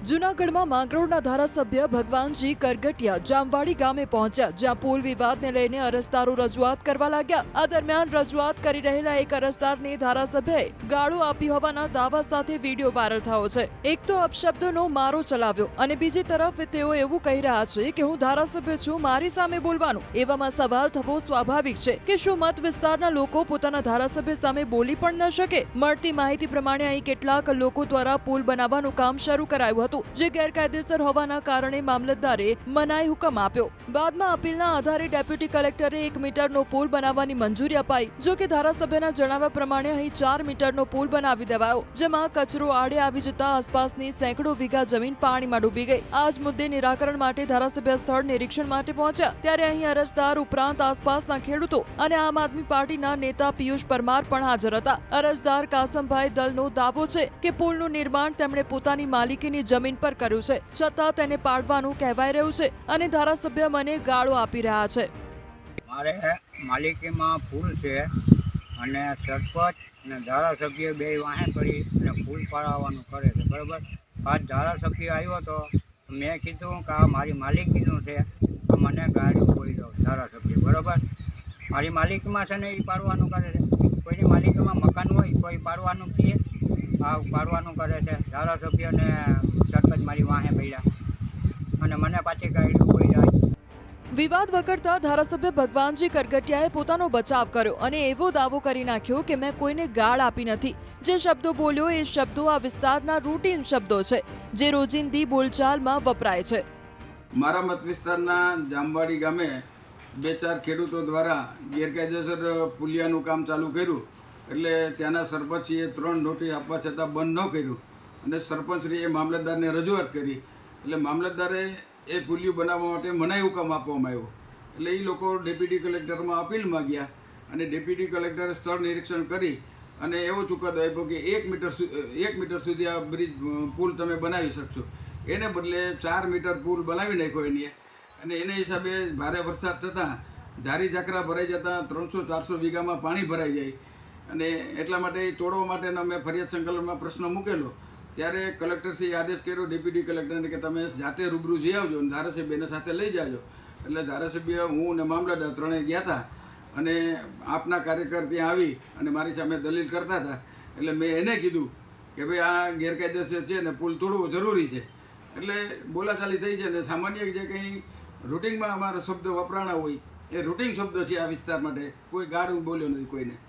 જૂનાગઢમાં માંગરોળના ધારાસભ્ય ભગવાનજી કરગટિયા જામવાડી ગામે પહોંચ્યા, જ્યાં પુલ વિવાદને લઈને અરજદારો રજૂઆત કરવા લાગ્યા। આ દરમિયાન રજૂઆત કરી રહેલા એક અરજદારને ધારાસભ્યએ ગાળો આપી હોવાના દાવા સાથે વિડીયો વાયરલ થયો છે। એક તો અપશબ્દોનો મારો ચલાવ્યો અને બીજી તરફ તેઓ એવું કહી રહ્યા છે કે હું ધારાસભ્ય છું, મારી સામે બોલવાનું। એવામાં સવાલ થવો સ્વાભાવિક છે કે શું મત વિસ્તારના લોકો પોતાના ધારાસભ્ય સામે બોલી પણ ન શકે? મળતી માહિતી પ્રમાણે અહીં કેટલાક લોકો દ્વારા પુલ બનાવવાનું કામ શરૂ કરાયું હતું, જે ગેરકાયદેસર હોવાના કારણે મામલતદારે મનાઈ હુકમ આપ્યો। બાદમાં અપીલના આધારે ડેપ્યુટી કલેક્ટરે 1 મીટરનો પુલ બનાવવાની મંજૂરી અપાઈ। જો કે ધારાસભ્યના જણાવ્યા પ્રમાણે અહીં 4 મીટરનો પુલ બનાવી દેવાયો, જેમાં કચરો આડે આવી જતા આસપાસની સેંકડો વીઘા જમીન પાણીમાં ડૂબી ગઈ। આ જ મુદ્દે નિરાકરણ માટે ધારાસભ્ય સ્થળ નિરીક્ષણ માટે પહોંચ્યા, ત્યારે અહીં અરજદાર ઉપરાંત આસપાસના ખેડૂતો અને આમ આદમી પાર્ટીના નેતા પિયુષ પરમાર પણ હાજર હતા। અરજદાર કાસમભાઈ દલનો દાવો છે કે પુલનું નિર્માણ તેમણે પોતાની માલિકીની જમીન પર કર્યું છે, છતાં તેને પાડવાનું કહેવાય રહ્યું છે અને ધારાસભ્ય મને ગાળો આપી રહ્યા છે। મારે માલિકીમાં પુલ છે અને સરપંચ અને ધારાસભ્ય બે વાહે કરી અને પુલ પાડવાનું કરે છે, બરાબર। આજ ધારાસભ્ય આવ્યો તો મેં કીધું કે આ મારી માલિકીનું છે, તો મને ગાળો બોલી દો ધારાસભ્ય, બરાબર। મારી માલિકીમાં છે ને એ પાડવાનું કરે છે, કોઈની માલિકીમાં મકાન હોય તો એ પાડવાનું કહે, આ પાડવાનું કરે છે। ધારાસભ્યને સરપંચ મારી વાહે પડ્યા અને મને પાછી ગાળો બોલી જાય। વિવાદ વકરતા ધારાસભ્ય ભગવાનજી કરગટિયાએ પોતાનો બચાવ કર્યો અને એવો દાવો કરી નાખ્યો કે મેં કોઈને ગાળ આપી નથી। જે શબ્દો બોલ્યો એ શબ્દો આ વિસ્તારના રૂટીન શબ્દો છે, જે રોજિંદી બોલચાલમાં વપરાય છે। મારા મત વિસ્તારના જામવાડી ગામે 2-4 ખેડૂતો દ્વારા ગેરકાયદેસર પુલિયાનું કામ ચાલુ કર્યું, એટલે ત્યાંના સરપંચીએ 3 નોટિસ આપવા છતાં બંધ ન કર્યું અને સરપંચશ્રીએ મામલતદારને રજૂઆત કરી, એટલે મામલતદારે એ પુલિયું બનાવવા માટે મનાઈ હુકમ આપવામાં આવ્યો। એટલે એ લોકો ડેપ્યુટી કલેક્ટરમાં અપીલમાં ગયા અને ડેપ્યુટી કલેક્ટરે સ્થળ નિરીક્ષણ કરી અને એવો ચુકાદો આપ્યો કે 1 મીટર સુધી આ બ્રિજ પુલ તમે બનાવી શકશો। એને બદલે 4 મીટર પુલ બનાવી નાખ્યો એની, અને એને હિસાબે ભારે વરસાદ થતાં ઝારી ઝાકરા ભરાઈ જતાં 300-400 વીઘામાં પાણી ભરાઈ જાય, અને એટલા માટે તોડવા માટેનો અમે ફરિયાદ સંકલનમાં પ્રશ્ન મૂકેલો। ત્યારે કલેક્ટરશ્રીએ આદેશ કર્યો ડેપ્યુટી કલેક્ટરને કે તમે જાતે રૂબરૂ જઈ આવજો અને ધારાસભ્યને સાથે લઈ જાજો। એટલે ધારાસભ્ય, હું અને મામલતદાર ત્રણેય ગયા હતા અને આપના કાર્યકર ત્યાં આવી અને મારી સામે દલીલ કરતા હતા, એટલે મેં એને કીધું કે ભાઈ આ ગેરકાયદેસર છે ને પુલ તોડવો જરૂરી છે। એટલે બોલાચાલી થઈ છે ને સામાન્ય જે કંઈ રૂટિનમાં અમારા શબ્દો વપરાણા હોય એ રૂટિન શબ્દો છે આ વિસ્તાર માટે, કોઈ ગાળ બોલ્યો નથી કોઈને।